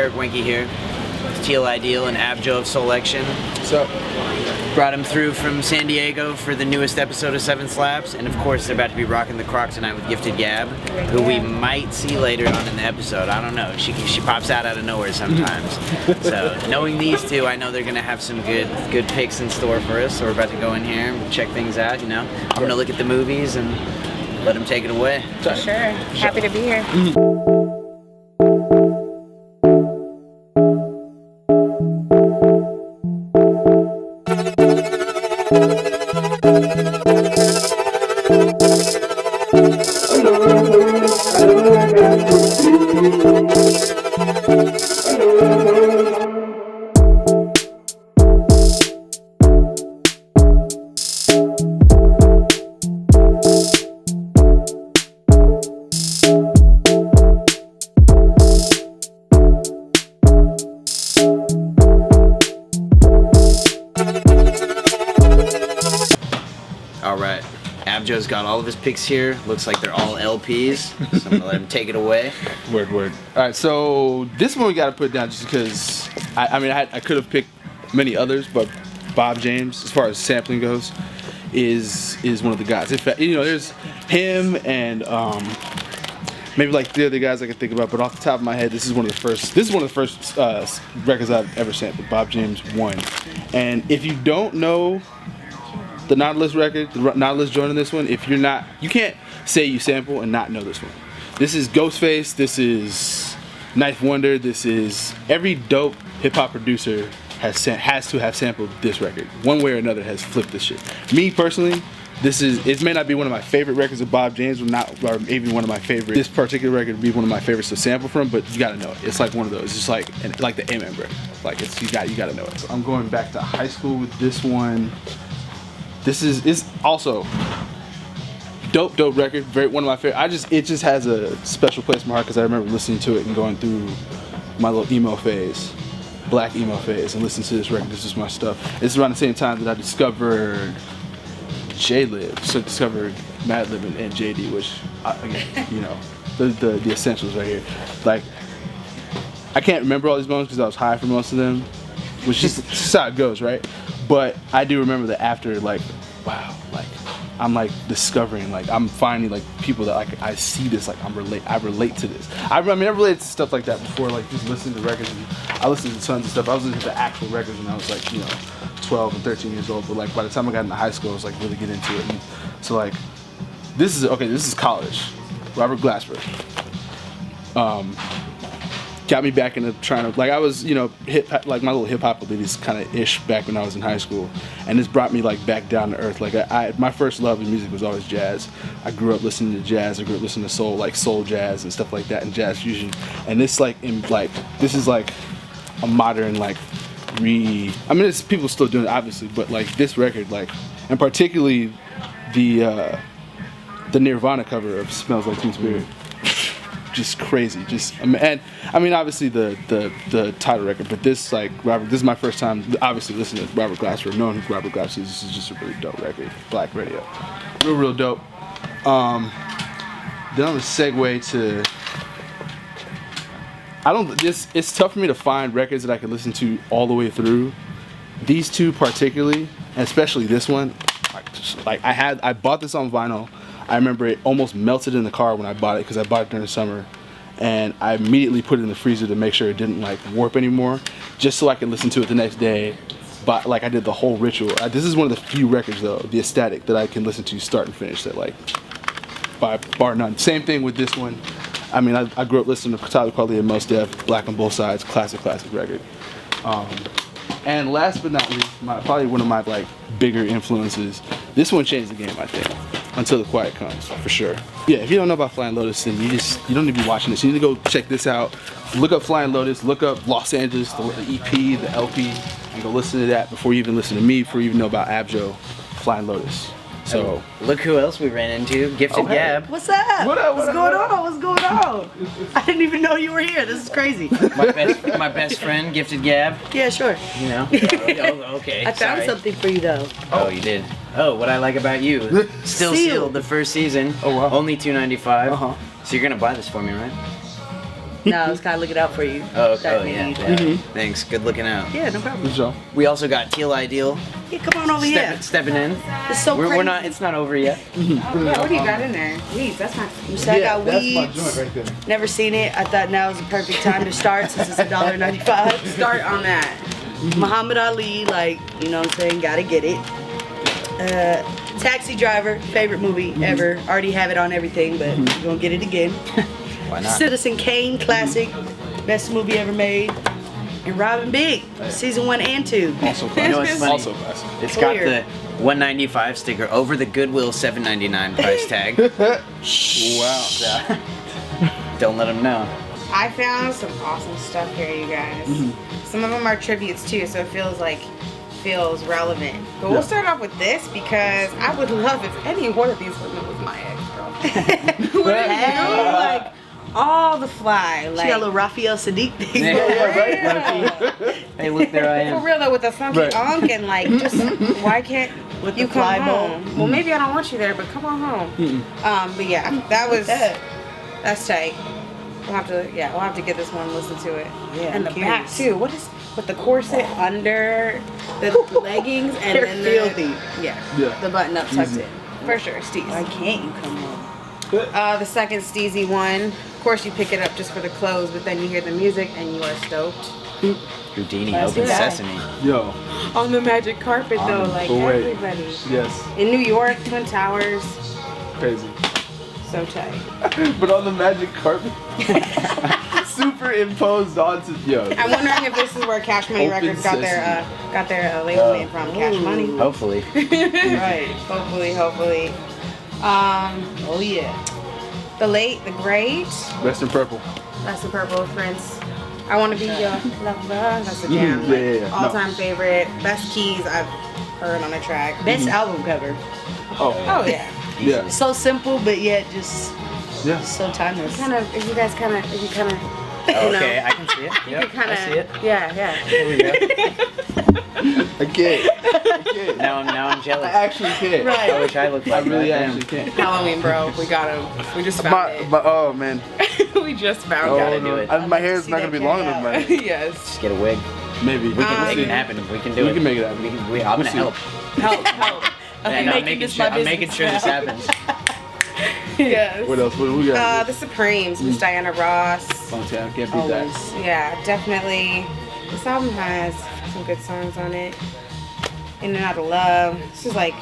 Carrick Wenke here. TealIdeal and ABJO of Soulection. What's up? Brought him through from San Diego for the newest episode of 7 Slaps, and of course they're about to be rocking the Croc tonight with Gifted Gab, who we might see later on in the episode. I don't know. She pops out of nowhere sometimes. So knowing these two, I know they're gonna have some good picks in store for us. So we're about to go in here and check things out. You know, I'm gonna look at the movies and let them take it away. For sure. Happy to be here. Alright, ABJO's got all of his picks here. Looks like they're all LPs, so I'm gonna let him take it away. Word. Alright, so this one we gotta put down just because, I could have picked many others, but Bob James, as far as sampling goes, is one of the guys. In fact, you know, there's him and maybe like the other guys I can think about, but off the top of my head, this is one of the first records I've ever sampled, Bob James 1. And if you don't know the Nautilus record, the Nautilus joint on this one, if you're not, you can't say you sample and not know this one. This is Ghostface, this is Knife Wonder, this is every dope hip-hop producer has to have sampled this record. One way or another has flipped this shit. Me personally, it may not be one of my favorite records of Bob James, or even one of my favorite. This particular record would be one of my favorites to sample from, but you gotta know it. It's like one of those. It's just like the Amen record. Like you gotta know it. So I'm going back to high school with this one. This is also dope record. One of my favorite. It just has a special place in my heart because I remember listening to it and going through my little emo phase, black emo phase, and listening to this record. This is my stuff. It's around the same time that I discovered J-Lib, so discovered Madlib and JD, which again, you know, the essentials right here. Like, I can't remember all these moments because I was high for most of them, which is just how it goes, right? But I do remember that after, like, wow, like I'm like discovering, like I'm finding like people that like I see this, like I relate to this. I related to stuff like that before, like just listening to records. And I listened to tons of stuff. I was listening to the actual records when I was like, you know, 12 and 13 years old. But like by the time I got into high school, I was like really get into it. And so like this is college. Robert Glasper. Got me back into trying to, like I was, you know, like my little hip hop abilities kind of ish back when I was in high school, and this brought me like back down to earth. Like my first love in music was always jazz. I grew up listening to jazz. I grew up listening to soul jazz and stuff like that, and jazz fusion. And this this is like a modern it's people still doing it obviously, but like this record, like, and particularly the Nirvana cover of Smells Like Teen Spirit. Just crazy, and I mean obviously the title record, but this this is my first time obviously listening to Robert Glasper, knowing who Robert Glasper is. This is just a really dope record, black radio, real dope. Then I'm gonna segue to, it's tough for me to find records that I can listen to all the way through. These two particularly, and especially this one, I bought this on vinyl. I remember it almost melted in the car when I bought it because I bought it during the summer, and I immediately put it in the freezer to make sure it didn't like warp anymore, just so I could listen to it the next day. But like I did the whole ritual. This is one of the few records though, the Ecstatic, that I can listen to start and finish that like by bar none. Same thing with this one. I mean I grew up listening to Tyler Quali and Mos Def, Black on Both Sides, classic record. And last but not least, probably one of my like bigger influences. This one changed the game, I think. Until the Quiet Comes, for sure. Yeah, if you don't know about Flying Lotus, then you don't need to be watching this. You need to go check this out. Look up Flying Lotus, look up Los Angeles, the EP, the LP, and go listen to that before you even listen to me, before you even know about ABJO, Flying Lotus. So look who else we ran into, Gifted Gab. What's up? What's going on? I didn't even know you were here. This is crazy. My best friend, Gifted Gab. Yeah, sure. You know. Oh, okay. I found something for you though. Oh, you did. Oh, what I like about you. Still sealed the first season. Oh wow. Only $2.95. Uh-huh. So you're gonna buy this for me, right? No, I was kind of looking out for you. Oh, okay. That Oh, made yeah. you- Yeah. Thanks. Good looking out. Yeah, no problem. Good job. We also got TealIdeal Yeah, come on over here. stepping in. It's so crazy. We're not. It's not over yet. Oh, yeah, what do you got in there? Weeds, that's not. So I got that's my weeds. joint right there. Never seen it. I thought now was the perfect time to start since it's $1.95. Start on that. Muhammad Ali, like, you know what I'm saying? Gotta get it. Taxi Driver, favorite movie ever. Already have it on everything, but we're gonna get it again. Why not? Citizen Kane, classic. Best movie ever made. And Robin Big, season 1 and 2. Also classic. You know what's funny? Also classic. It's got Clear. the $195 sticker over the Goodwill $7.99 price tag. Wow. Don't let them know. I found some awesome stuff here, you guys. Some of them are tributes too, so it feels relevant. But we'll start off with this because I would love if any one of these women was my ex-girlfriend. What are you? Like, all the fly. She got a Like, little Raphael Sadiq thing. Hey, look, there I for am. real though, with the funky Right. unk and like, just why can't With you the come fly bowl. home? Well, maybe I don't want you there, but come on home. But yeah, that's tight. We'll have to get this one, listen to it. Yeah, and the I'm back curious. too. What is with the corset under the leggings and They're then filthy. Yeah, Yeah. the button up tucked Easy. in. For sure, Steez. Why can't you come home? The second Steezy one. Of course, you pick it up just for the clothes, but then you hear the music and you are stoked. Houdini, That's open right. sesame. Yo. On the magic carpet On though, the like parade. everybody. Yes. In New York, Twin Towers, Crazy. so tight. But on the magic carpet. Superimposed onto I'm wondering if this is where Cash Money Open Records got their label name from. Cash Money. Hopefully. Right. Hopefully. Oh yeah. The late, the great, Rest in purple. that's the Purple Prince. I want to be your lover. That's a jam. Mhm, yeah. All-time favorite. Best keys I've heard on a track. Best album cover. Oh. Oh yeah. Yeah. So simple, but yet just Yeah. so timeless. Kind of. If you guys kind of. Okay, I can see it. Yep, Kind I see it. of. Yeah. Here we go. I can't. Now I'm I jealous. actually can't. Right. I wish I looked I like really that. actually can't. Halloween, bro. We got him. We just found it. But oh man. We just found Oh, gotta it. do it. My hair is See not that gonna be carry long enough, out. man. Yes. Just get a wig. Maybe. We can We'll make see. it happen. We can do We it. can make it happen. We're gonna see. help. Help. And I'm making sure. I'm making sure this happens. Yes. What else? What do we got? The Supremes, Miss Diana Ross. Montana, can't beat that. Always. Yeah, definitely. This album has some good songs on it. In and Out of Love. This is like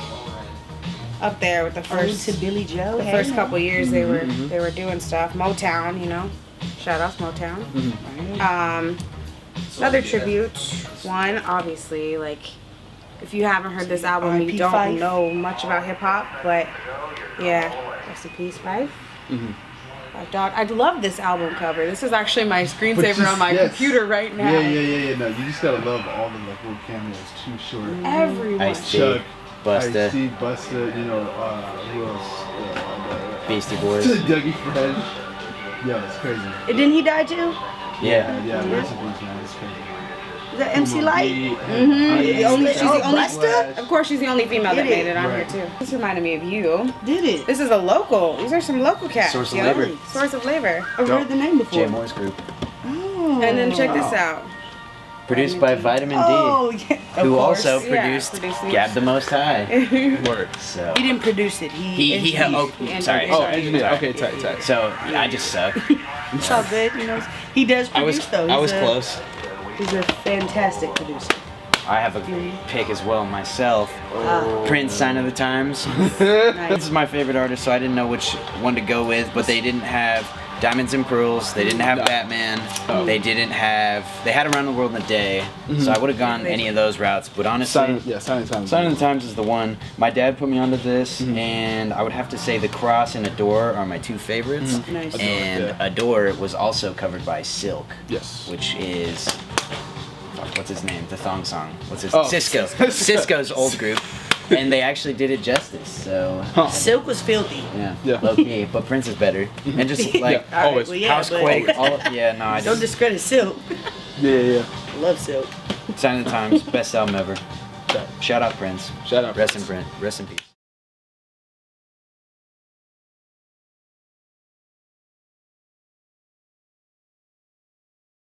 up there with the Ode first to Billy Joe. the first couple years they were doing stuff. Motown, you know. Shout out Motown. Another tribute one, obviously, like if you haven't heard this album, R.I.P. you don't Fife. know much about hip hop, but yeah, rest in peace, Fife. Fife Dog. I love this album cover. This is actually my screensaver on my computer right now. Yeah. No, you just gotta love all the like little cameos. Too Short, Everyone. Ice-T, Chuck, Busta, Ice-T, Busta. You know who else? Beastie Boys. Dougie Fresh. Yeah, it's crazy. Didn't he die too? Yeah. Yeah. Rest in peace, man. It's crazy. Is that MC Light? She's the only. Busta? Of course, she's the only female that Did made it? it on Right. here too. This reminded me of you. Did it? This is a local. These are some local cats. Source of yo. labor. Source of labor. I've heard the name before. Jay Moore's group. Oh. And then check this out. Produced by Vitamin D. Oh, yeah. Of Who course. also Yeah, produced produced Gab the Most High. Word. So He didn't produce it. he engineered oh, it. sorry. Oh, sorry, engineer. sorry. Okay, tight. So yeah, I just suck. It's all good, you know. He does I was produce though. I was He's a- close. He's a fantastic producer. I have a pick as well myself. Prince, Sign of the Times. Nice. This is my favorite artist, so I didn't know which one to go with. But they didn't have Diamonds and Pearls. They didn't have No. Batman. They didn't have. They had Around the World in a Day. So I would have gone any of those routes. But honestly, Sign of Time. Sign of the Times is the one. My dad put me onto this, and I would have to say The Cross and Adore are my two favorites. Nice. And yeah. Adore was also covered by Silk, Yes. which is what's his name? The thong song. What's his? Oh. Cisco. Cisco's old group, and they actually did it justice. So Silk was filthy. yeah, low key. But Prince is better, and just like Yeah, always. Well, yeah, Housequake. but All, yeah, no, I don't just discredit Silk. Yeah. I love Silk. Sign of the Times, best album ever. Shout out Prince. Shout out. Rest in peace.